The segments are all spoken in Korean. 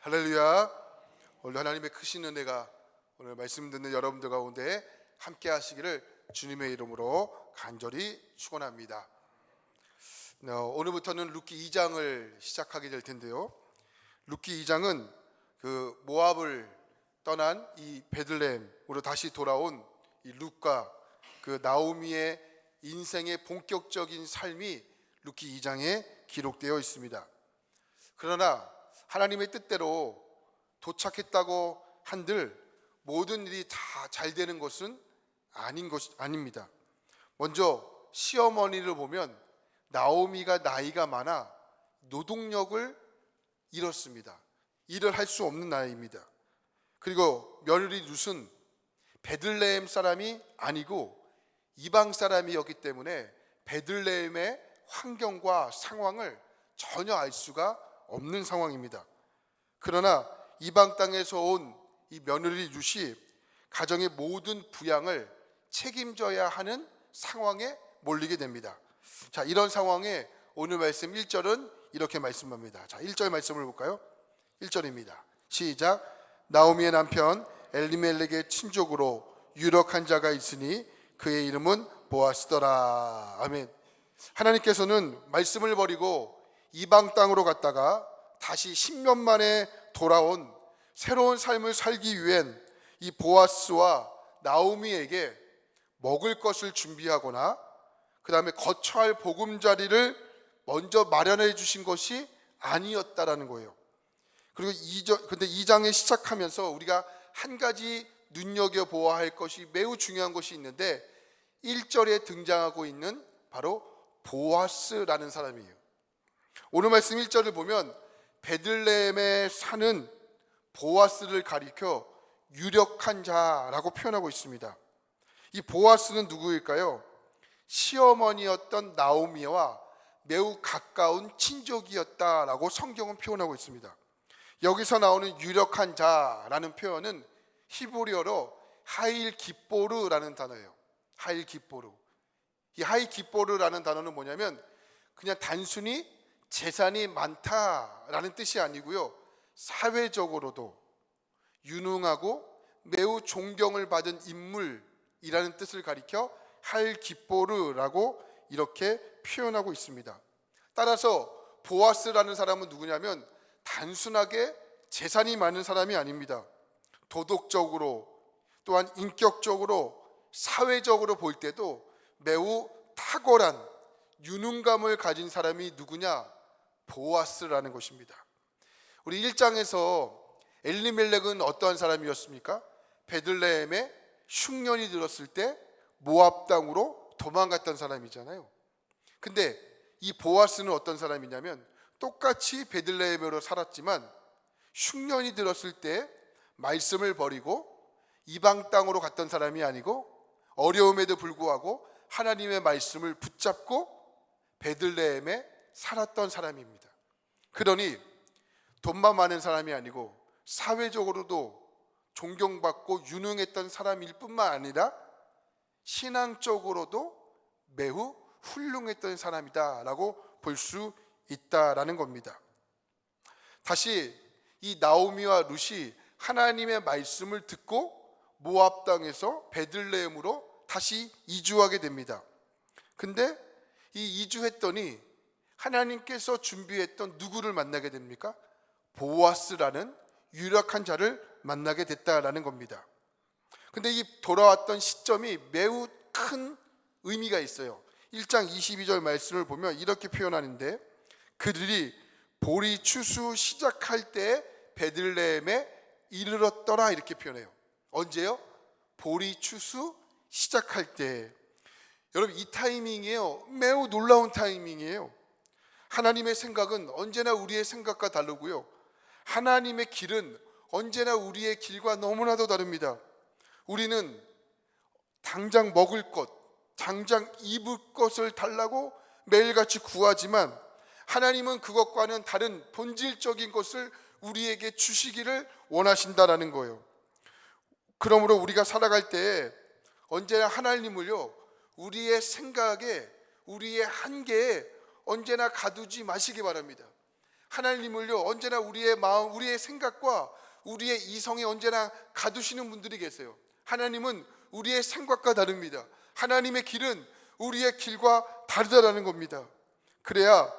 할렐루야. 오늘 하나님의 크신 은혜가 오늘 말씀 듣는 여러분들 가운데 함께 하시기를 주님의 이름으로 간절히 축원합니다. 오늘부터는 룻기 2장을 시작하게 될 텐데요, 룻기 2장은 그 모압을 떠난 이 베들레헴으로 다시 돌아온 이 룻과 그 나오미의 인생의 본격적인 삶이 룻기 2장에 기록되어 있습니다. 그러나 하나님의 뜻대로 도착했다고 한들 모든 일이 다 잘 되는 것은 아닙니다. 먼저 시어머니를 보면 나오미가 나이가 많아 노동력을 잃었습니다. 일을 할 수 없는 나이입니다. 그리고 며느리 룻은 베들레헴 사람이 아니고 이방 사람이었기 때문에 베들레헴의 환경과 상황을 전혀 알 수가 없는 상황입니다. 그러나 이방 땅에서 온 이 며느리 룻이 가정의 모든 부양을 책임져야 하는 상황에 몰리게 됩니다. 자, 이런 상황에 오늘 말씀 1절은 이렇게 말씀합니다. 자, 1절 말씀을 볼까요? 1절입니다. 시작. 나오미의 남편 엘리멜렉의 친족으로 유력한 자가 있으니 그의 이름은 보아스더라. 아멘. 하나님께서는 말씀을 버리고 이방 땅으로 갔다가 다시 10년 만에 돌아온 새로운 삶을 살기 위한 이 보아스와 나오미에게 먹을 것을 준비하거나 그 다음에 거처할 보금자리를 먼저 마련해 주신 것이 아니었다라는 거예요. 그리고 근데 2장에 시작하면서 우리가 한 가지 눈여겨보아야 할 것이 매우 중요한 것이 있는데 1절에 등장하고 있는 바로 보아스라는 사람이에요. 오늘 말씀 1절을 보면 베들레헴에 사는 보아스를 가리켜 유력한 자라고 표현하고 있습니다. 이 보아스는 누구일까요? 시어머니였던 나오미와 매우 가까운 친족이었다라고 성경은 표현하고 있습니다. 여기서 나오는 유력한 자라는 표현은 히브리어로 하일 기뽀르라는 단어예요. 하일 기뽀르. 이 하일 기뽀르라는 단어는 뭐냐면 그냥 단순히 재산이 많다라는 뜻이 아니고요, 사회적으로도 유능하고 매우 존경을 받은 인물이라는 뜻을 가리켜 하일 기뽀르라고 이렇게 표현하고 있습니다. 따라서 보아스라는 사람은 누구냐면 단순하게 재산이 많은 사람이 아닙니다. 도덕적으로 또한 인격적으로 사회적으로 볼 때도 매우 탁월한 유능감을 가진 사람이 누구냐? 보아스라는 것입니다. 우리 1장에서 엘리멜렉은 어떠한 사람이었습니까? 베들레헴에 흉년이 들었을 때 모압 땅으로 도망갔던 사람이잖아요. 근데 이 보아스는 어떤 사람이냐면 똑같이 베들레헴으로 살았지만 흉년이 들었을 때 말씀을 버리고 이방 땅으로 갔던 사람이 아니고 어려움에도 불구하고 하나님의 말씀을 붙잡고 베들레헴에 살았던 사람입니다. 그러니 돈만 많은 사람이 아니고 사회적으로도 존경받고 유능했던 사람일 뿐만 아니라 신앙적으로도 매우 훌륭했던 사람이다라고 볼 수 있다라는 겁니다. 다시 이 나오미와 룻이 하나님의 말씀을 듣고 모압 땅에서 베들레헴으로 다시 이주하게 됩니다. 근데 이 이주했더니 하나님께서 준비했던 누구를 만나게 됩니까? 보아스라는 유력한 자를 만나게 됐다라는 겁니다. 근데 이 돌아왔던 시점이 매우 큰 의미가 있어요. 1장 22절 말씀을 보면 이렇게 표현하는데 그들이 보리 추수 시작할 때 베들레헴에 이르렀더라 이렇게 표현해요. 언제요? 보리 추수 시작할 때. 여러분, 이 타이밍이에요. 매우 놀라운 타이밍이에요. 하나님의 생각은 언제나 우리의 생각과 다르고요, 하나님의 길은 언제나 우리의 길과 너무나도 다릅니다. 우리는 당장 먹을 것, 당장 입을 것을 달라고 매일같이 구하지만 하나님은 그것과는 다른 본질적인 것을 우리에게 주시기를 원하신다라는 거예요. 그러므로 우리가 살아갈 때 언제나 하나님을요, 우리의 생각에, 우리의 한계에 언제나 가두지 마시기 바랍니다. 하나님을요 언제나 우리의 마음, 우리의 생각과 우리의 이성에 언제나 가두시는 분들이 계세요. 하나님은 우리의 생각과 다릅니다. 하나님의 길은 우리의 길과 다르다라는 겁니다. 그래야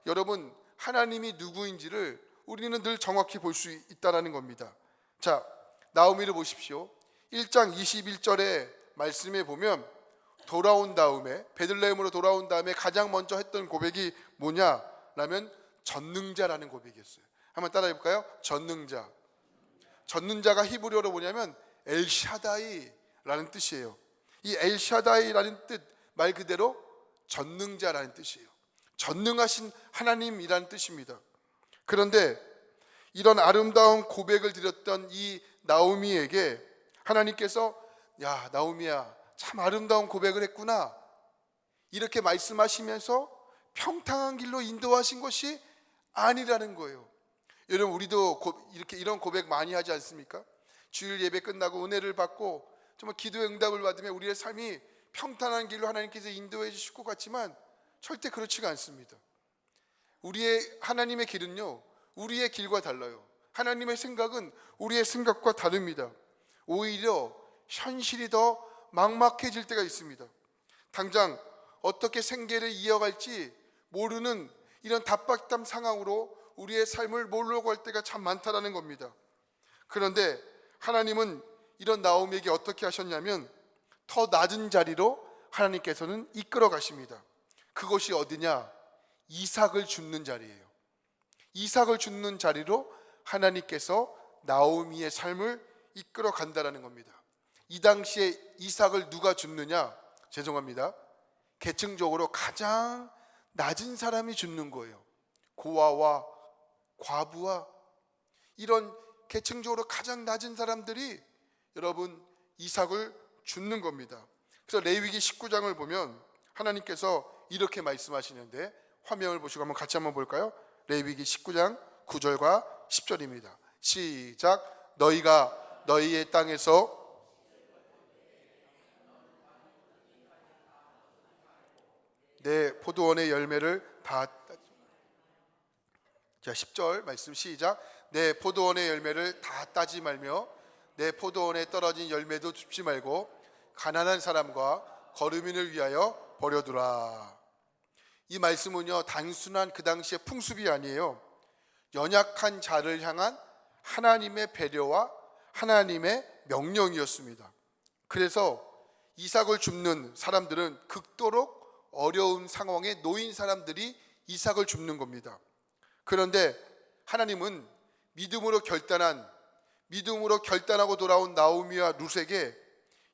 여러분 하나님이 누구인지를 우리는 늘 정확히 볼 수 있다라는 겁니다. 자, 나오미를 보십시오. 1장 21절의 말씀에 보면 돌아온 다음에, 베들레헴으로 돌아온 다음에 가장 먼저 했던 고백이 뭐냐라면 전능자라는 고백이었어요. 한번 따라해 볼까요? 전능자. 전능자가 히브리어로 뭐냐면 엘샤다이라는 뜻이에요. 이 엘샤다이라는 뜻 말 그대로 전능자라는 뜻이에요. 전능하신 하나님이라는 뜻입니다. 그런데 이런 아름다운 고백을 드렸던 이 나오미에게 하나님께서 야 나오미야 참 아름다운 고백을 했구나 이렇게 말씀하시면서 평탄한 길로 인도하신 것이 아니라는 거예요. 여러분 우리도 이렇게 이런 고백 많이 하지 않습니까? 주일 예배 끝나고 은혜를 받고 정말 기도의 응답을 받으면 우리의 삶이 평탄한 길로 하나님께서 인도해 주실 것 같지만 절대 그렇지가 않습니다. 우리의 하나님의 길은요 우리의 길과 달라요. 하나님의 생각은 우리의 생각과 다릅니다. 오히려 현실이 더 막막해질 때가 있습니다. 당장 어떻게 생계를 이어갈지 모르는 이런 답답한 상황으로 우리의 삶을 몰려고 할 때가 참 많다라는 겁니다. 그런데 하나님은 이런 나오미에게 어떻게 하셨냐면 더 낮은 자리로 하나님께서는 이끌어 가십니다. 그것이 어디냐? 이삭을 줍는 자리예요. 이삭을 줍는 자리로 하나님께서 나오미의 삶을 이끌어 간다라는 겁니다. 이 당시에 이삭을 누가 줍느냐? 죄송합니다. 계층적으로 가장 낮은 사람이 줍는 거예요. 고아와 과부와 이런 계층적으로 가장 낮은 사람들이 여러분 이삭을 줍는 겁니다. 그래서 레위기 19장을 보면 하나님께서 이렇게 말씀하시는데 화면을 보시고 한번 같이 한번 볼까요? 레위기 19장 9절과 10절입니다. 시작. 너희가 너희의 땅에서 내 포도원의 열매를 다 자 10절 말씀 시작. 내 포도원의 열매를 다 따지 말며 내 포도원에 떨어진 열매도 줍지 말고 가난한 사람과 거류민을 위하여 버려두라. 이 말씀은요 단순한 그 당시의 풍습이 아니에요. 연약한 자를 향한 하나님의 배려와 하나님의 명령이었습니다. 그래서 이삭을 줍는 사람들은 극도로 어려운 상황에 놓인 사람들이 이삭을 줍는 겁니다. 그런데 하나님은 믿음으로 결단하고 돌아온 나오미와 룻에게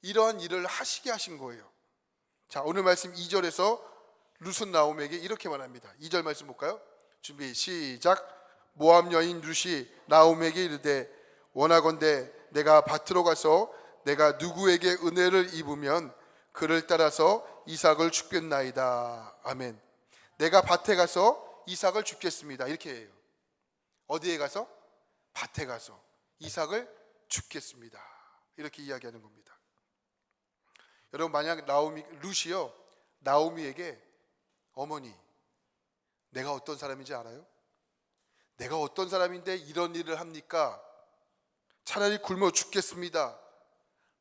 이러한 일을 하시게 하신 거예요. 자, 오늘 말씀 2절에서 룻은 나오미에게 이렇게 말합니다. 2절 말씀 볼까요? 준비 시작. 모압 여인 룻이 나오미에게 이르되 원하건대 내가 밭으로 가서 내가 누구에게 은혜를 입으면 그를 따라서 이삭을 줍겠나이다. 아멘. 내가 밭에 가서 이삭을 줍겠습니다. 이렇게 해요. 어디에 가서? 밭에 가서 이삭을 줍겠습니다. 이렇게 이야기하는 겁니다. 여러분 만약 룻이요 나오미에게 어머니 내가 어떤 사람인지 알아요? 내가 어떤 사람인데 이런 일을 합니까? 차라리 굶어 죽겠습니다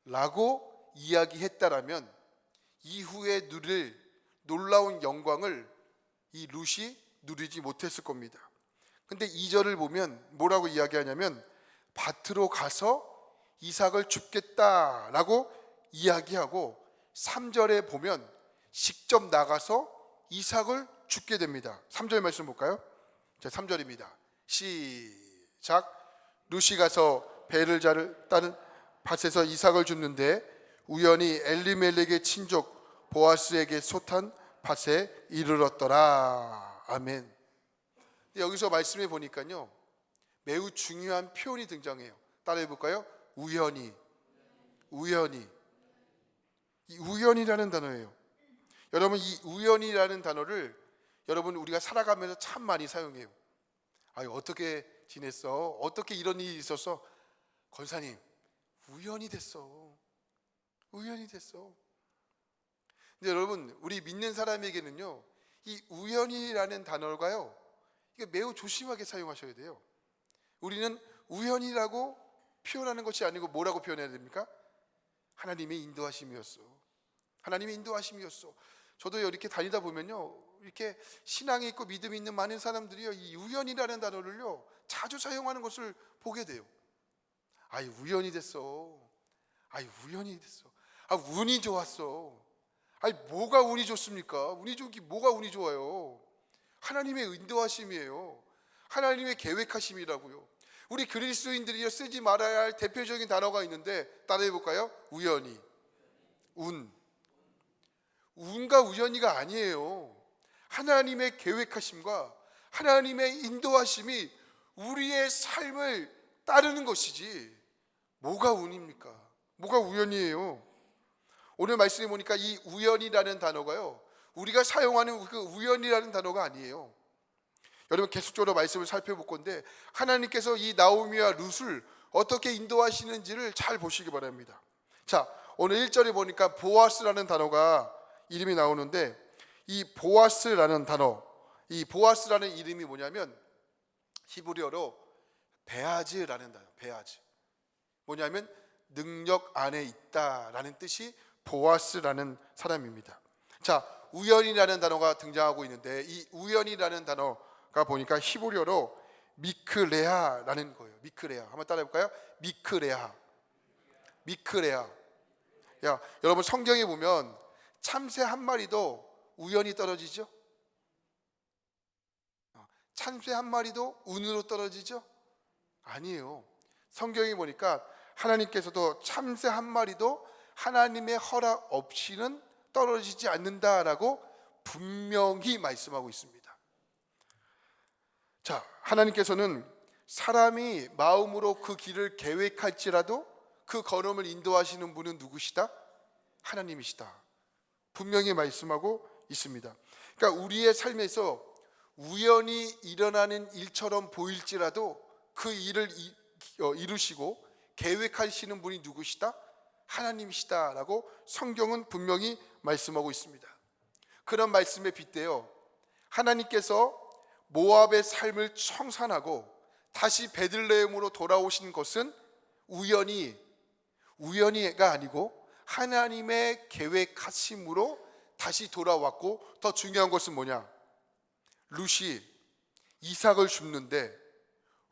라고 이야기했다라면 이후에 누릴 놀라운 영광을 이 룻이 누리지 못했을 겁니다. 근데 2절을 보면 뭐라고 이야기하냐면 밭으로 가서 이삭을 줍겠다라고 이야기하고 3절에 보면 직접 나가서 이삭을 줍게 됩니다. 3절 말씀 볼까요? 자, 3절입니다. 시작. 룻이 가서 배를 따는 밭에서 이삭을 줍는데 우연히 엘리멜렉의 친족 보아스에게 솥한 밭에 이르렀더라. 아멘. 여기서 말씀해 보니까요 매우 중요한 표현이 등장해요. 따라해 볼까요? 우연히. 이 우연이라는 단어예요. 여러분 이 우연이라는 단어를 여러분 우리가 살아가면서 참 많이 사용해요. 아유 어떻게 지냈어? 어떻게 이런 일이 있었어? 권사님 우연히 됐어. 근데 여러분 우리 믿는 사람에게는요 이 우연이라는 단어가요 이게 매우 조심하게 사용하셔야 돼요. 우리는 우연이라고 표현하는 것이 아니고 뭐라고 표현해야 됩니까? 하나님의 인도하심이었어. 하나님의 인도하심이었어. 저도 이렇게 다니다 보면요, 이렇게 신앙이 있고 믿음이 있는 많은 사람들이요, 이 우연이라는 단어를요 자주 사용하는 것을 보게 돼요. 아이, 우연이 됐어. 아이, 우연이 됐어. 아, 운이 좋았어. 아니, 뭐가 운이 좋습니까? 운이 좋은 게 뭐가 운이 좋아요? 하나님의 인도하심이에요. 하나님의 계획하심이라고요. 우리 그리스도인들이 쓰지 말아야 할 대표적인 단어가 있는데 따라해 볼까요? 우연히. 운과 우연이가 아니에요. 하나님의 계획하심과 하나님의 인도하심이 우리의 삶을 따르는 것이지 뭐가 운입니까? 뭐가 우연이에요? 오늘 말씀해 보니까 이 우연이라는 단어가요, 우리가 사용하는 그 우연이라는 단어가 아니에요. 여러분, 계속적으로 말씀을 살펴볼 건데 하나님께서 이 나오미와 룻을 어떻게 인도하시는지를 잘 보시기 바랍니다. 자, 오늘 1절에 보니까 보아스라는 단어가 이름이 나오는데, 이 보아스라는 단어, 이 보아스라는 이름이 뭐냐면 히브리어로 베아즈라는 단어. 베아즈 뭐냐면 능력 안에 있다라는 뜻이 보아스라는 사람입니다. 자, 우연이라는 단어가 등장하고 있는데 이 우연이라는 단어가 보니까 히브리어로 미크레아라는 거예요. 미크레아. 한번 따라해 볼까요? 미크레아. 미크레아. 야, 여러분, 성경에 보면 참새 한 마리도 우연히 떨어지죠? 참새 한 마리도 운으로 떨어지죠? 아니에요. 성경에 보니까 하나님께서도 참새 한 마리도 하나님의 허락 없이는 떨어지지 않는다라고 분명히 말씀하고 있습니다. 자, 하나님께서는 사람이 마음으로 그 길을 계획할지라도 그 걸음을 인도하시는 분은 누구시다? 하나님이시다. 분명히 말씀하고 있습니다. 그러니까 우리의 삶에서 우연히 일어나는 일처럼 보일지라도 그 일을 이루시고 계획하시는 분이 누구시다? 하나님이시다라고 성경은 분명히 말씀하고 있습니다. 그런 말씀에 빗대어 하나님께서 모압의 삶을 청산하고 다시 베들레헴으로 돌아오신 것은 우연히가 아니고 하나님의 계획하심으로 다시 돌아왔고, 더 중요한 것은 뭐냐? 룻이 이삭을 줍는데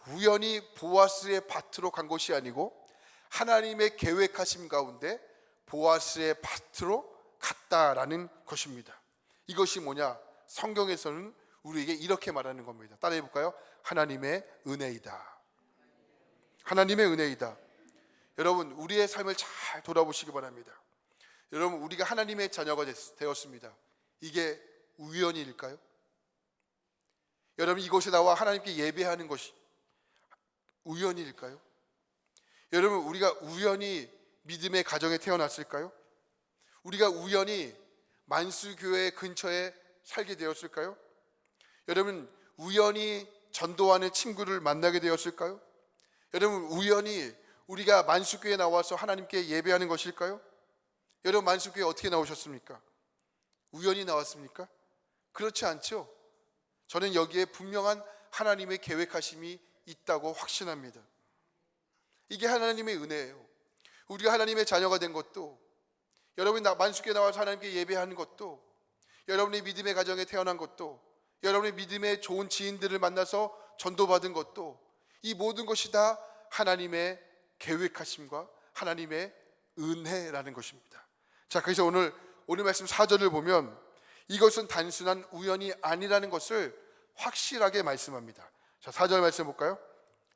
우연히 보아스의 밭으로 간 것이 아니고 하나님의 계획하심 가운데 보아스의 밭으로 갔다라는 것입니다. 이것이 뭐냐? 성경에서는 우리에게 이렇게 말하는 겁니다. 따라해 볼까요? 하나님의 은혜이다. 하나님의 은혜이다. 여러분, 우리의 삶을 잘 돌아보시기 바랍니다. 여러분, 우리가 하나님의 자녀가 되었습니다. 이게 우연일까요? 여러분, 이곳에 나와 하나님께 예배하는 것이 우연일까요? 여러분, 우리가 우연히 믿음의 가정에 태어났을까요? 우리가 우연히 만수교회 근처에 살게 되었을까요? 여러분, 우연히 전도하는 친구를 만나게 되었을까요? 여러분, 우연히 우리가 만수교회에 나와서 하나님께 예배하는 것일까요? 여러분, 만수교회에 어떻게 나오셨습니까? 우연히 나왔습니까? 그렇지 않죠? 저는 여기에 분명한 하나님의 계획하심이 있다고 확신합니다. 이게 하나님의 은혜예요. 우리가 하나님의 자녀가 된 것도, 여러분이 만수교회에 나와서 하나님께 예배하는 것도, 여러분이 믿음의 가정에 태어난 것도, 여러분이 믿음의 좋은 지인들을 만나서 전도받은 것도, 이 모든 것이 다 하나님의 계획하심과 하나님의 은혜라는 것입니다. 자, 그래서 오늘 말씀 4절을 보면 이것은 단순한 우연이 아니라는 것을 확실하게 말씀합니다. 자, 4절 말씀 볼까요?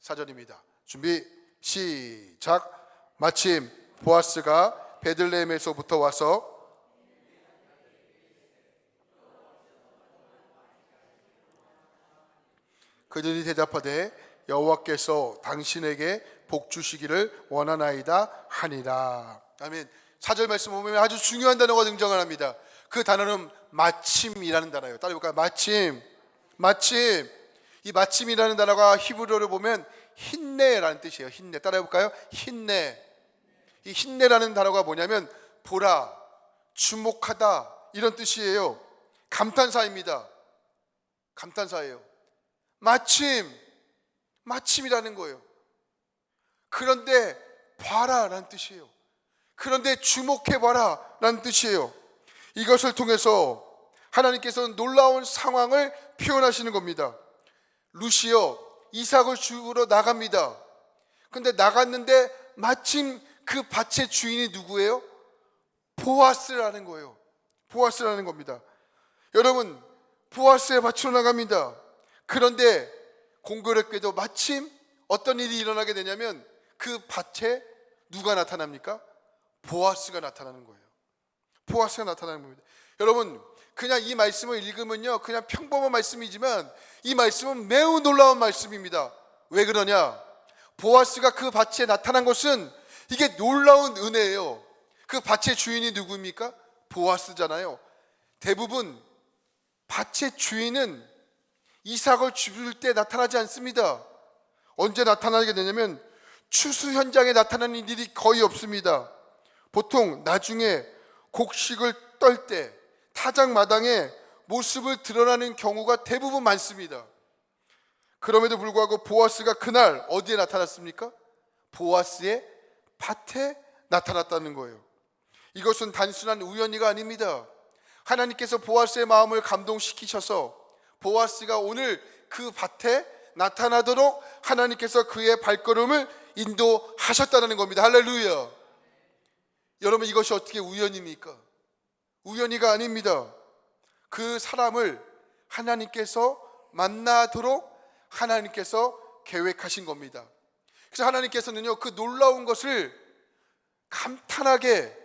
4절입니다. 준비 시작. 마침 보아스가 베들레헴에서부터 와서 그들이 대답하되 여호와께서 당신에게 복 주시기를 원하나이다 하니라. 아멘. 4절 말씀 보면 아주 중요한 단어가 등장을 합니다. 그 단어는 마침이라는 단어예요. 따라해볼까요? 마침. 이 마침이라는 단어가 히브리어를 보면 힌내라는 뜻이에요. 힌내. 따라해볼까요? 힌내. 이 힌내라는 단어가 뭐냐면 보라, 주목하다, 이런 뜻이에요. 감탄사입니다. 감탄사예요. 마침이라는 거예요. 그런데 봐라라는 뜻이에요. 그런데 주목해봐라 라는 뜻이에요. 이것을 통해서 하나님께서는 놀라운 상황을 표현하시는 겁니다. 룻이요, 이삭을 주우러 나갑니다. 근데 나갔는데 마침 그 밭의 주인이 누구예요? 보아스라는 거예요. 보아스라는 겁니다. 여러분, 보아스의 밭으로 나갑니다. 그런데 공교롭게도 마침 어떤 일이 일어나게 되냐면 그 밭에 누가 나타납니까? 보아스가 나타나는 거예요. 보아스가 나타나는 겁니다. 여러분, 그냥 이 말씀을 읽으면요, 그냥 평범한 말씀이지만 이 말씀은 매우 놀라운 말씀입니다. 왜 그러냐? 보아스가 그 밭에 나타난 것은 이게 놀라운 은혜예요. 그 밭의 주인이 누구입니까? 보아스잖아요. 대부분 밭의 주인은 이삭을 죽일 때 나타나지 않습니다. 언제 나타나게 되냐면 추수 현장에 나타나는 일이 거의 없습니다. 보통 나중에 곡식을 떨 때 타작마당에 모습을 드러나는 경우가 대부분 많습니다. 그럼에도 불구하고 보아스가 그날 어디에 나타났습니까? 보아스의 밭에 나타났다는 거예요. 이것은 단순한 우연이가 아닙니다. 하나님께서 보아스의 마음을 감동시키셔서 보아스가 오늘 그 밭에 나타나도록 하나님께서 그의 발걸음을 인도하셨다는 겁니다. 할렐루야. 여러분, 이것이 어떻게 우연입니까? 우연이가 아닙니다. 그 사람을 하나님께서 만나도록 하나님께서 계획하신 겁니다. 그래서 하나님께서는요, 그 놀라운 것을 감탄하게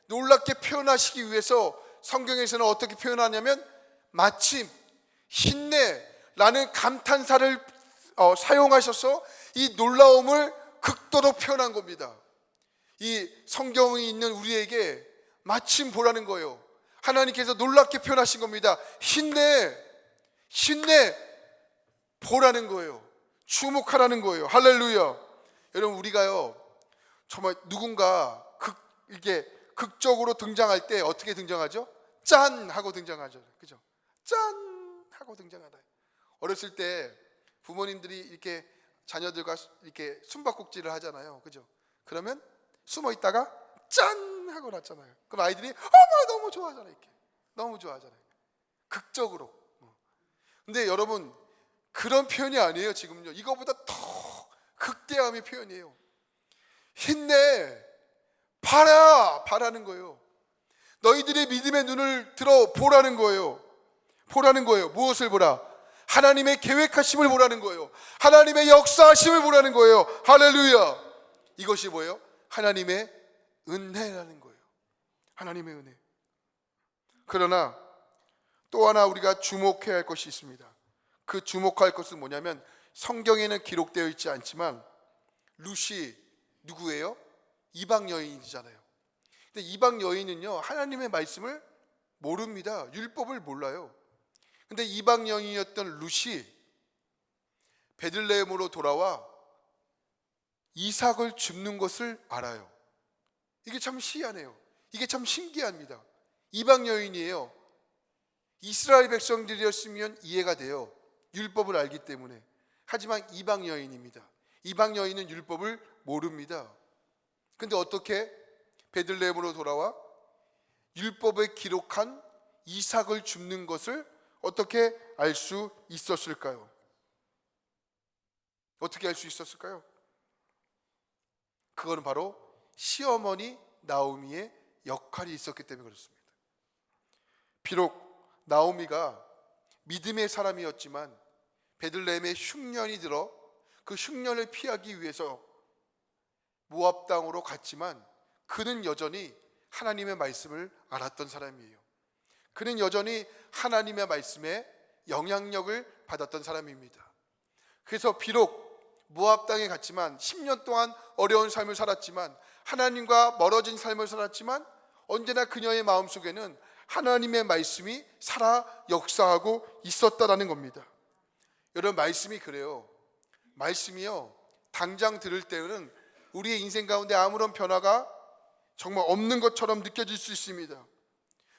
놀랍게 표현하시기 위해서 성경에서는 어떻게 표현하냐면 마침, 힘내라는 감탄사를 사용하셔서 이 놀라움을 극도로 표현한 겁니다. 이 성경이 있는 우리에게 마침 보라는 거예요. 하나님께서 놀랍게 표현하신 겁니다. 힘내 보라는 거예요. 주목하라는 거예요. 할렐루야. 여러분, 우리가요 정말 누군가 이게 극적으로 등장할 때 어떻게 등장하죠? 짠 하고 등장하죠. 그죠? 짠 하고 등장하다. 어렸을 때 부모님들이 이렇게 자녀들과 이렇게 숨바꼭질을 하잖아요. 그죠? 그러면 숨어 있다가 짠 하고 났잖아요. 그럼 아이들이 어머 너무 좋아하잖아요. 이렇게 너무 좋아하잖아요. 극적으로. 근데 여러분, 그런 표현이 아니에요. 지금요, 이거보다 더 극대함의 표현이에요. 힘내, 바라는 거예요. 너희들의 믿음의 눈을 들어 보라는 거예요. 무엇을 보라? 하나님의 계획하심을 보라는 거예요. 하나님의 역사하심을 보라는 거예요. 할렐루야. 이것이 뭐예요? 하나님의 은혜라는 거예요. 하나님의 은혜. 그러나 또 하나 우리가 주목해야 할 것이 있습니다. 그 주목할 것은 뭐냐면 성경에는 기록되어 있지 않지만 룻이 누구예요? 이방 여인이잖아요. 근데 이방 여인은요, 하나님의 말씀을 모릅니다. 율법을 몰라요. 근데 이방 여인이었던 룻이 베들레헴으로 돌아와 이삭을 줍는 것을 알아요. 이게 참 희한해요. 이게 참 신기합니다. 이방 여인이에요. 이스라엘 백성들이었으면 이해가 돼요. 율법을 알기 때문에. 하지만 이방 여인입니다. 이방 여인은 율법을 모릅니다. 근데 어떻게 베들레헴으로 돌아와 율법에 기록한 이삭을 줍는 것을 어떻게 알 수 있었을까요? 어떻게 알 수 있었을까요? 그거는 바로 시어머니 나오미의 역할이 있었기 때문에 그렇습니다. 비록 나오미가 믿음의 사람이었지만 베들레헴에 흉년이 들어 그 흉년을 피하기 위해서 모압 땅으로 갔지만 그는 여전히 하나님의 말씀을 알았던 사람이에요. 그는 여전히 하나님의 말씀에 영향력을 받았던 사람입니다. 그래서 비록 모압 땅에 갔지만 10년 동안 어려운 삶을 살았지만 하나님과 멀어진 삶을 살았지만 언제나 그녀의 마음속에는 하나님의 말씀이 살아 역사하고 있었다라는 겁니다. 여러분, 말씀이 그래요. 말씀이요, 당장 들을 때는 우리의 인생 가운데 아무런 변화가 정말 없는 것처럼 느껴질 수 있습니다.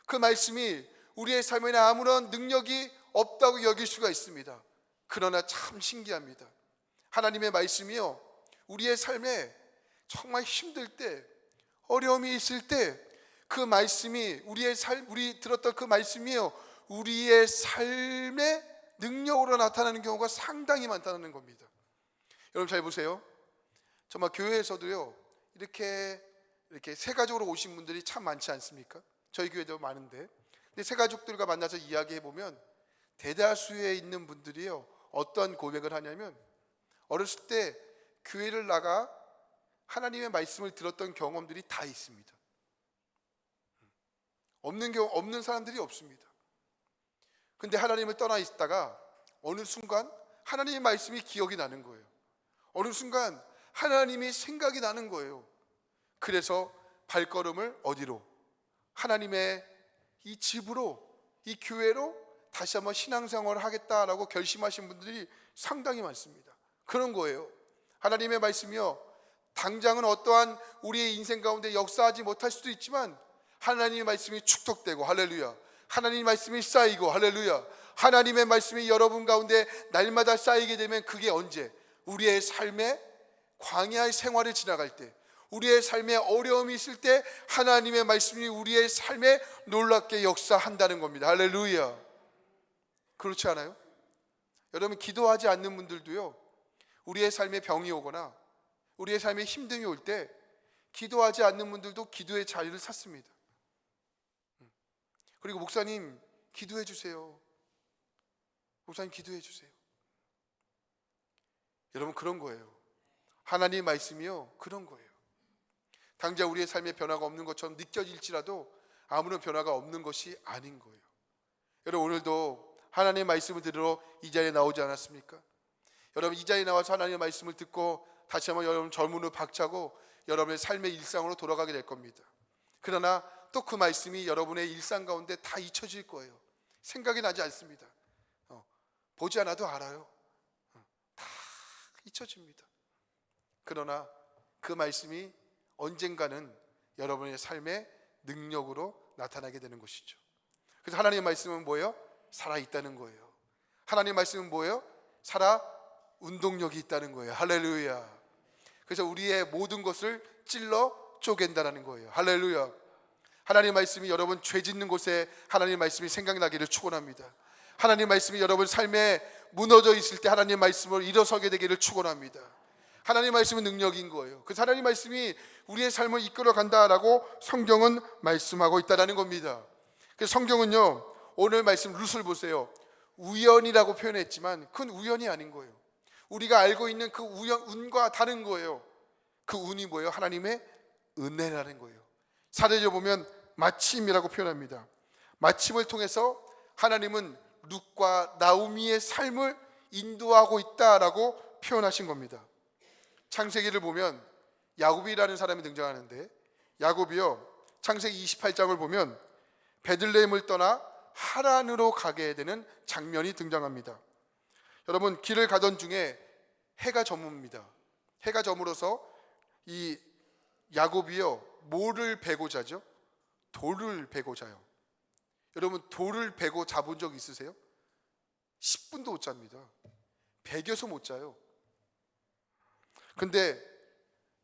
그 말씀이 우리의 삶에는 아무런 능력이 없다고 여길 수가 있습니다. 그러나 참 신기합니다. 하나님의 말씀이요, 우리의 삶에 정말 힘들 때, 어려움이 있을 때 그 말씀이 우리 들었던 그 말씀이요, 우리의 삶의 능력으로 나타나는 경우가 상당히 많다는 겁니다. 여러분 잘 보세요. 정말 교회에서도요, 이렇게 새 가족으로 오신 분들이 참 많지 않습니까? 저희 교회도 많은데, 근데 새 가족들과 만나서 이야기해 보면 대다수에 있는 분들이요, 어떤 고백을 하냐면, 어렸을 때 교회를 나가 하나님의 말씀을 들었던 경험들이 다 있습니다. 없는 사람들이 없습니다. 근데 하나님을 떠나 있다가 어느 순간 하나님의 말씀이 기억이 나는 거예요. 어느 순간 하나님이 생각이 나는 거예요. 그래서 발걸음을 어디로? 하나님의 이 집으로, 이 교회로 다시 한번 신앙생활을 하겠다라고 결심하신 분들이 상당히 많습니다. 그런 거예요. 하나님의 말씀이요, 당장은 어떠한 우리의 인생 가운데 역사하지 못할 수도 있지만 하나님의 말씀이 축적되고, 할렐루야, 하나님의 말씀이 쌓이고, 할렐루야, 하나님의 말씀이 여러분 가운데 날마다 쌓이게 되면 그게 언제? 우리의 삶의 광야의 생활을 지나갈 때, 우리의 삶에 어려움이 있을 때 하나님의 말씀이 우리의 삶에 놀랍게 역사한다는 겁니다. 할렐루야. 그렇지 않아요? 여러분, 기도하지 않는 분들도요, 우리의 삶에 병이 오거나 우리의 삶에 힘듦이 올 때 기도하지 않는 분들도 기도의 자리를 찾습니다. 그리고 목사님 기도해 주세요. 목사님 기도해 주세요. 여러분, 그런 거예요. 하나님의 말씀이요, 그런 거예요. 당장 우리의 삶에 변화가 없는 것처럼 느껴질지라도 아무런 변화가 없는 것이 아닌 거예요. 여러분, 오늘도 하나님의 말씀을 들으러 이 자리에 나오지 않았습니까? 여러분, 이 자리에 나와서 하나님의 말씀을 듣고 다시 한번 여러분 젊음을 박차고 여러분의 삶의 일상으로 돌아가게 될 겁니다. 그러나 또 그 말씀이 여러분의 일상 가운데 다 잊혀질 거예요. 생각이 나지 않습니다. 보지 않아도 알아요. 다 잊혀집니다. 그러나 그 말씀이 언젠가는 여러분의 삶의 능력으로 나타나게 되는 것이죠. 그래서 하나님의 말씀은 뭐예요? 살아있다는 거예요. 하나님의 말씀은 뭐예요? 살아 운동력이 있다는 거예요. 할렐루야. 그래서 우리의 모든 것을 찔러 쪼갠다는 거예요. 할렐루야. 하나님의 말씀이 여러분 죄 짓는 곳에 하나님의 말씀이 생각나기를 축원합니다. 하나님의 말씀이 여러분 삶에 무너져 있을 때 하나님의 말씀을 일어서게 되기를 축원합니다. 하나님의 말씀은 능력인 거예요. 그래서 하나님의 말씀이 우리의 삶을 이끌어 간다라고 성경은 말씀하고 있다는 겁니다. 그래서 성경은요, 오늘 말씀 룻을 보세요. 우연이라고 표현했지만 그건 우연이 아닌 거예요. 우리가 알고 있는 그 운과 다른 거예요. 그 운이 뭐예요? 하나님의 은혜라는 거예요. 사례를 보면 마침이라고 표현합니다. 마침을 통해서 하나님은 룻과 나오미의 삶을 인도하고 있다라고 표현하신 겁니다. 창세기를 보면 야곱이라는 사람이 등장하는데, 야곱이요, 창세기 28장을 보면 베들레헴을 떠나 하란으로 가게 되는 장면이 등장합니다. 여러분, 길을 가던 중에 해가 저뭅니다. 해가 저물어서 이 야곱이요, 뭐를 베고 자죠? 돌을 베고 자요. 여러분, 돌을 베고 자본 적 있으세요? 10분도 못 잡니다. 베겨서 못 자요. 근데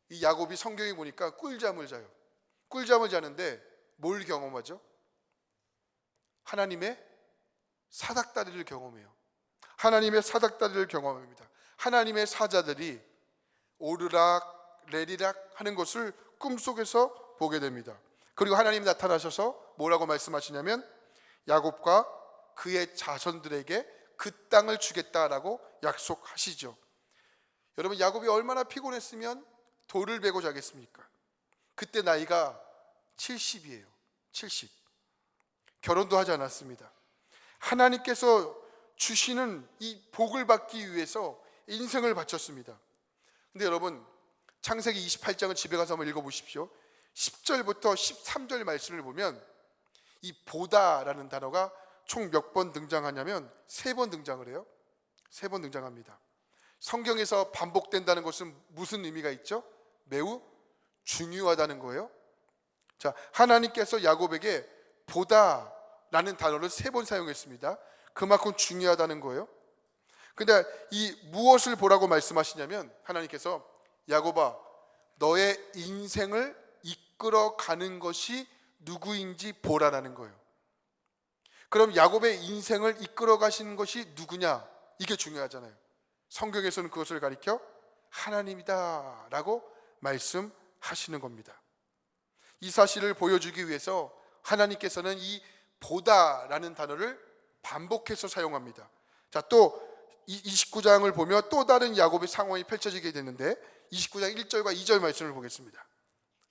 이 야곱이 성경에 보니까 꿀잠을 자요. 꿀잠을 자는데 뭘 경험하죠? 하나님의 사닥다리를 경험해요. 하나님의 사닥다리를 경험합니다. 하나님의 사자들이 오르락 내리락 하는 것을 꿈속에서 보게 됩니다. 그리고 하나님이 나타나셔서 뭐라고 말씀하시냐면 야곱과 그의 자손들에게 그 땅을 주겠다라고 약속하시죠. 여러분, 야곱이 얼마나 피곤했으면 돌을 베고 자겠습니까? 그때 나이가 70이에요. 70. 결혼도 하지 않았습니다. 하나님께서 주시는 이 복을 받기 위해서 인생을 바쳤습니다. 근데 여러분, 창세기 28장은 집에 가서 한번 읽어보십시오. 10절부터 13절 말씀을 보면 이 보다라는 단어가 총 몇 번 등장하냐면 3번 등장을 해요. 3번 등장합니다. 성경에서 반복된다는 것은 무슨 의미가 있죠? 매우 중요하다는 거예요. 자, 하나님께서 야곱에게 보다라는 단어를 3번 사용했습니다. 그만큼 중요하다는 거예요. 근데 이 무엇을 보라고 말씀하시냐면 하나님께서 야곱아 너의 인생을 이끌어가는 것이 누구인지 보라라는 거예요. 그럼 야곱의 인생을 이끌어 가시는 것이 누구냐? 이게 중요하잖아요. 성경에서는 그것을 가리켜 하나님이다 라고 말씀하시는 겁니다. 이 사실을 보여주기 위해서 하나님께서는 이 보다라는 단어를 반복해서 사용합니다. 자, 또 29장을 보며 또 다른 야곱의 상황이 펼쳐지게 되는데 29장 1절과 2절 말씀을 보겠습니다.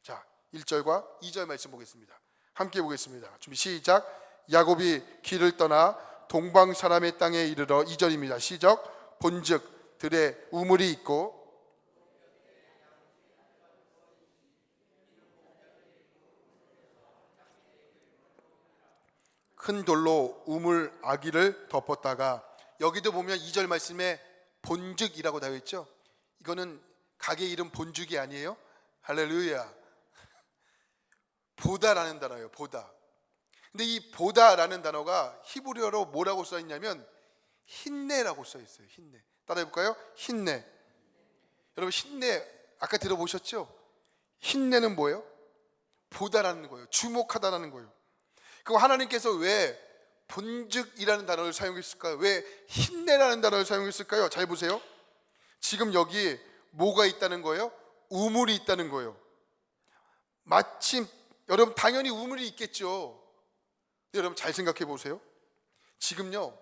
자, 1절과 2절 말씀 보겠습니다. 함께 보겠습니다. 준비 시작. 야곱이 길을 떠나 동방 사람의 땅에 이르러 2절입니다. 시작. 본즉 들에 우물이 있고 큰 돌로 우물 아기를 덮었다가, 여기도 보면 2절 말씀에 본즉이라고 되어 있죠. 이거는 가게 이름 본죽이 아니에요. 할렐루야. 보다라는 단어예요. 보다. 근데 이 보다라는 단어가 히브리어로 뭐라고 써 있냐면 힌내라고 써 있어요. 힌내. 따라해 볼까요? 힌내. 여러분 힌내 아까 들어보셨죠? 힌내는 뭐예요? 보다라는 거예요. 주목하다라는 거예요. 그럼 하나님께서 왜 본즉이라는 단어를 사용했을까요? 왜 힌내라는 단어를 사용했을까요? 잘 보세요. 지금 여기 뭐가 있다는 거예요? 우물이 있다는 거예요. 마침 여러분 당연히 우물이 있겠죠. 여러분 잘 생각해 보세요. 지금요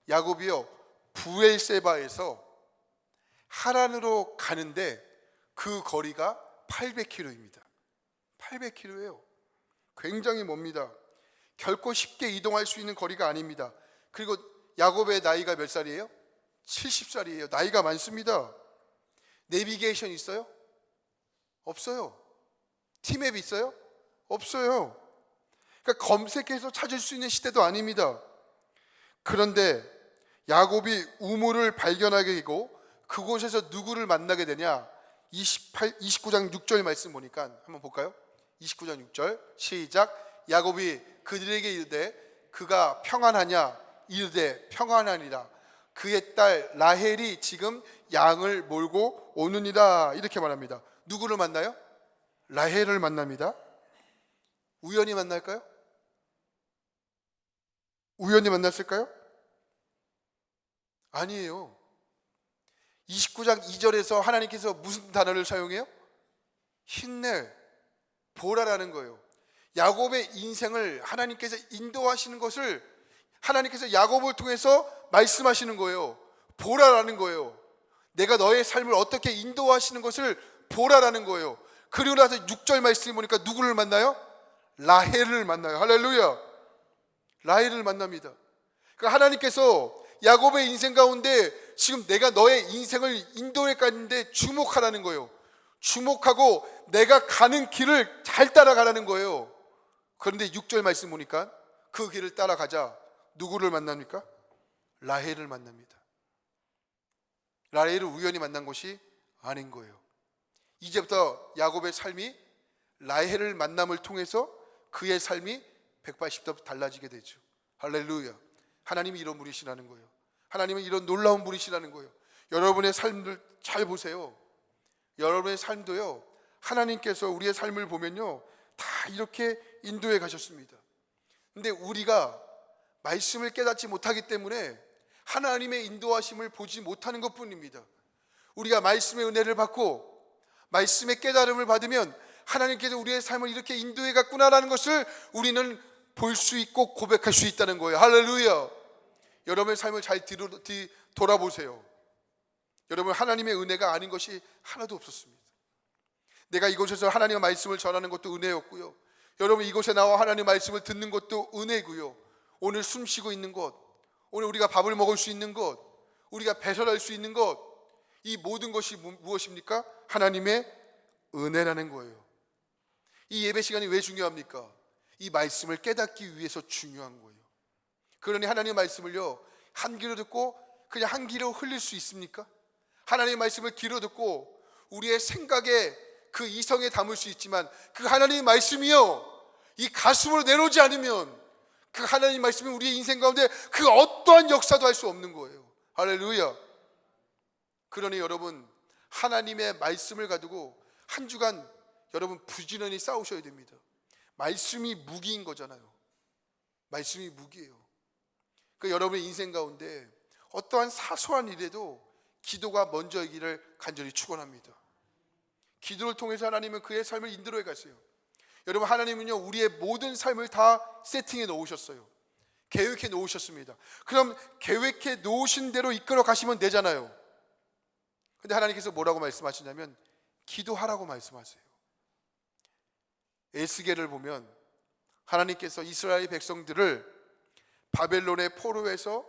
야곱이요 부엘세바에서 하란으로 가는데 그 거리가 800km입니다. 800km예요. 굉장히 멉니다. 결코 쉽게 이동할 수 있는 거리가 아닙니다. 그리고 야곱의 나이가 몇 살이에요? 70살이에요. 나이가 많습니다. 내비게이션 있어요? 없어요. 티맵 있어요? 없어요. 그러니까 검색해서 찾을 수 있는 시대도 아닙니다. 그런데 야곱이 우물을 발견하게 되고 그곳에서 누구를 만나게 되냐? 29장 6절 말씀 보니까 한번 볼까요? 29장 6절 시작. 야곱이 그들에게 이르되 그가 평안하냐? 이르되 평안하니라. 그의 딸 라헬이 지금 양을 몰고 오느니라. 이렇게 말합니다. 누구를 만나요? 라헬을 만납니다. 우연히 만날까요? 우연히 만났을까요? 아니에요. 29장 2절에서 하나님께서 무슨 단어를 사용해요? 힌내, 보라라는 거예요. 야곱의 인생을 하나님께서 인도하시는 것을 하나님께서 야곱을 통해서 말씀하시는 거예요. 보라라는 거예요. 내가 너의 삶을 어떻게 인도하시는 것을 보라라는 거예요. 그리고 나서 6절 말씀 보니까 누구를 만나요? 라헬을 만나요. 할렐루야. 라헬을 만납니다. 그러니까 하나님께서 야곱의 인생 가운데 지금 내가 너의 인생을 인도해 가는데 주목하라는 거예요. 주목하고 내가 가는 길을 잘 따라가라는 거예요. 그런데 6절 말씀 보니까 그 길을 따라가자 누구를 만납니까? 라헬을 만납니다. 라헬을 우연히 만난 것이 아닌 거예요. 이제부터 야곱의 삶이 라헬을 만남을 통해서 그의 삶이 180도 달라지게 되죠. 할렐루야. 하나님이 이런 분이시라는 거예요. 하나님은 이런 놀라운 분이시라는 거예요. 여러분의 삶들 잘 보세요. 여러분의 삶도요 하나님께서 우리의 삶을 보면요 다 이렇게 인도해 가셨습니다. 근데 우리가 말씀을 깨닫지 못하기 때문에 하나님의 인도하심을 보지 못하는 것뿐입니다. 우리가 말씀의 은혜를 받고 말씀의 깨달음을 받으면 하나님께서 우리의 삶을 이렇게 인도해 갔구나라는 것을 우리는 볼 수 있고 고백할 수 있다는 거예요. 할렐루야. 여러분의 삶을 잘 돌아보세요. 여러분 하나님의 은혜가 아닌 것이 하나도 없었습니다. 내가 이곳에서 하나님의 말씀을 전하는 것도 은혜였고요. 여러분 이곳에 나와 하나님의 말씀을 듣는 것도 은혜고요. 오늘 숨 쉬고 있는 것, 오늘 우리가 밥을 먹을 수 있는 것, 우리가 배설할 수 있는 것, 이 모든 것이 무엇입니까? 하나님의 은혜라는 거예요. 이 예배 시간이 왜 중요합니까? 이 말씀을 깨닫기 위해서 중요한 거예요. 그러니 하나님의 말씀을요 한 귀로 듣고 그냥 한 귀로 흘릴 수 있습니까? 하나님의 말씀을 귀로 듣고 우리의 생각에 그 이성에 담을 수 있지만 그 하나님의 말씀이요 이 가슴으로 내려오지 않으면 그 하나님의 말씀이 우리의 인생 가운데 그 어떠한 역사도 할 수 없는 거예요. 할렐루야. 그러니 여러분, 하나님의 말씀을 가지고 한 주간 여러분 부지런히 싸우셔야 됩니다. 말씀이 무기인 거잖아요. 말씀이 무기예요. 그 여러분의 인생 가운데 어떠한 사소한 일에도 기도가 먼저이기를 간절히 축원합니다. 기도를 통해서 하나님은 그의 삶을 인도해 가세요. 여러분, 하나님은요 우리의 모든 삶을 다 세팅해 놓으셨어요. 계획해 놓으셨습니다. 그럼 계획해 놓으신 대로 이끌어 가시면 되잖아요. 근데 하나님께서 뭐라고 말씀하시냐면 기도하라고 말씀하세요. 에스겔을 보면 하나님께서 이스라엘 백성들을 바벨론의 포로에서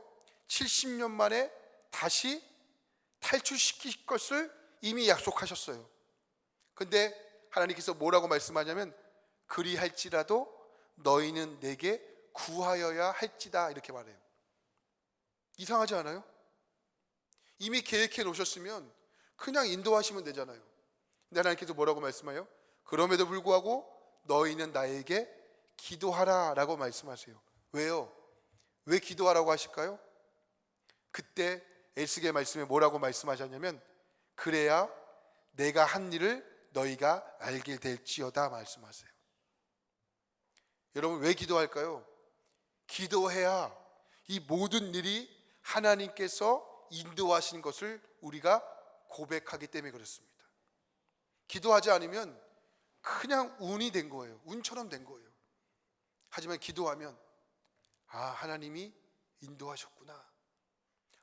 70년 만에 다시 탈출시킬 것을 이미 약속하셨어요. 근데 하나님께서 뭐라고 말씀하냐면 그리할지라도 너희는 내게 구하여야 할지다, 이렇게 말해요. 이상하지 않아요? 이미 계획해 놓으셨으면 그냥 인도하시면 되잖아요. 근데 하나님께서 뭐라고 말씀해요? 그럼에도 불구하고 너희는 나에게 기도하라 라고 말씀하세요. 왜요? 왜 기도하라고 하실까요? 그때 에스겔 말씀에 뭐라고 말씀하셨냐면 그래야 내가 한 일을 너희가 알게 될지어다 말씀하세요. 여러분, 왜 기도할까요? 기도해야 이 모든 일이 하나님께서 인도하신 것을 우리가 고백하기 때문에 그렇습니다. 기도하지 않으면 그냥 운이 된 거예요. 운처럼 된 거예요. 하지만 기도하면 하나님이 인도하셨구나,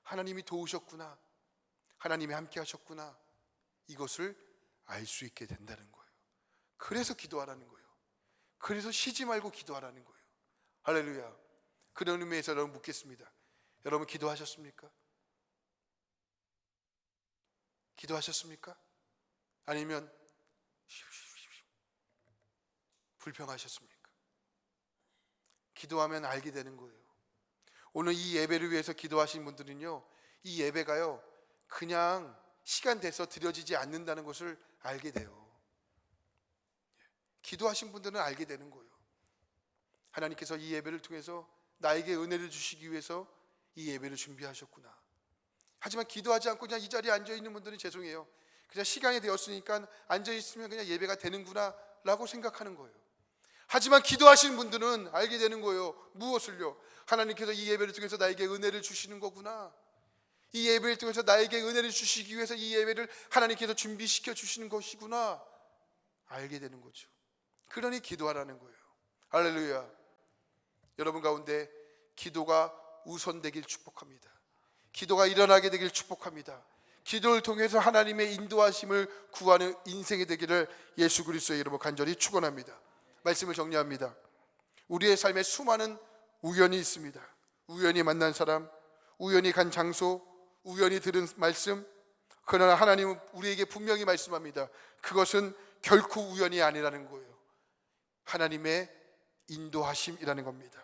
하나님이 도우셨구나, 하나님이 함께 하셨구나, 이것을 알 수 있게 된다는 거예요. 그래서 기도하라는 거예요. 그래서 쉬지 말고 기도하라는 거예요. 할렐루야. 그런 의미에서 여러분 묻겠습니다. 여러분 기도하셨습니까? 기도하셨습니까? 아니면 불평하셨습니까? 기도하면 알게 되는 거예요. 오늘 이 예배를 위해서 기도하신 분들은요, 이 예배가요 그냥 시간 돼서 드려지지 않는다는 것을 알게 돼요. 기도하신 분들은 알게 되는 거예요. 하나님께서 이 예배를 통해서 나에게 은혜를 주시기 위해서 이 예배를 준비하셨구나. 하지만 기도하지 않고 그냥 이 자리에 앉아있는 분들은 죄송해요, 그냥 시간이 되었으니까 앉아있으면 그냥 예배가 되는구나 라고 생각하는 거예요. 하지만 기도하시는 분들은 알게 되는 거예요. 무엇을요? 하나님께서 이 예배를 통해서 나에게 은혜를 주시는 거구나, 이 예배를 통해서 나에게 은혜를 주시기 위해서 이 예배를 하나님께서 준비시켜 주시는 것이구나, 알게 되는 거죠. 그러니 기도하라는 거예요. 할렐루야. 여러분 가운데 기도가 우선되길 축복합니다. 기도가 일어나게 되길 축복합니다. 기도를 통해서 하나님의 인도하심을 구하는 인생이 되기를 예수 그리스도의 이름으로 간절히 축원합니다. 말씀을 정리합니다. 우리의 삶에 수많은 우연이 있습니다. 우연히 만난 사람, 우연히 간 장소, 우연히 들은 말씀. 그러나 하나님은 우리에게 분명히 말씀합니다. 그것은 결코 우연이 아니라는 거예요. 하나님의 인도하심이라는 겁니다.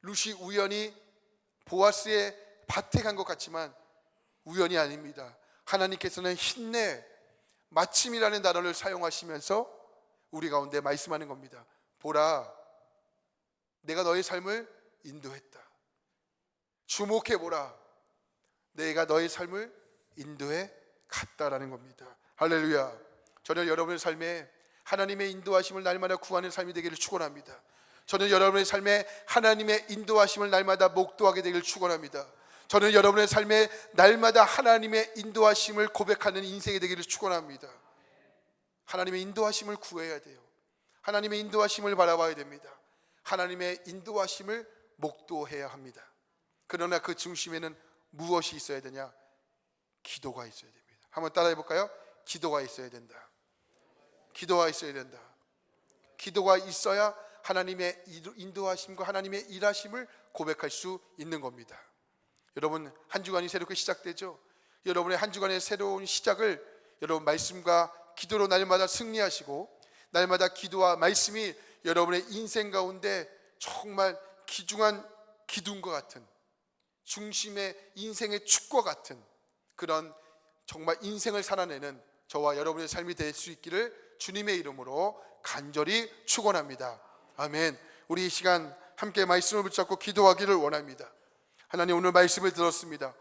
룻이 우연히 보아스의 밭에 간 것 같지만 우연이 아닙니다. 하나님께서는 힘내, 마침이라는 단어를 사용하시면서 우리 가운데 말씀하는 겁니다. 보라, 내가 너의 삶을 인도했다. 주목해보라, 내가 너의 삶을 인도해 갔다라는 겁니다. 할렐루야. 저는 여러분의 삶에 하나님의 인도하심을 날마다 구하는 삶이 되기를 축원합니다. 저는 여러분의 삶에 하나님의 인도하심을 날마다 목도하게 되기를 축원합니다. 저는 여러분의 삶에 날마다 하나님의 인도하심을 고백하는 인생이 되기를 축원합니다. 하나님의 인도하심을 구해야 돼요. 하나님의 인도하심을 바라봐야 됩니다. 하나님의 인도하심을 목도해야 합니다. 그러나 그 중심에는 무엇이 있어야 되냐? 기도가 있어야 됩니다. 한번 따라해 볼까요? 기도가 있어야 된다. 기도가 있어야 된다. 기도가 있어야 하나님의 인도하심과 하나님의 일하심을 고백할 수 있는 겁니다. 여러분, 한 주간이 새롭게 시작되죠. 여러분의 한 주간의 새로운 시작을 여러분 말씀과 기도로 날마다 승리하시고, 날마다 기도와 말씀이 여러분의 인생 가운데 정말 귀중한 기둥과 같은, 중심의 인생의 축과 같은 그런 정말 인생을 살아내는 저와 여러분의 삶이 될 수 있기를 주님의 이름으로 간절히 축원합니다. 아멘. 우리 이 시간 함께 말씀을 붙잡고 기도하기를 원합니다. 하나님, 오늘 말씀을 들었습니다.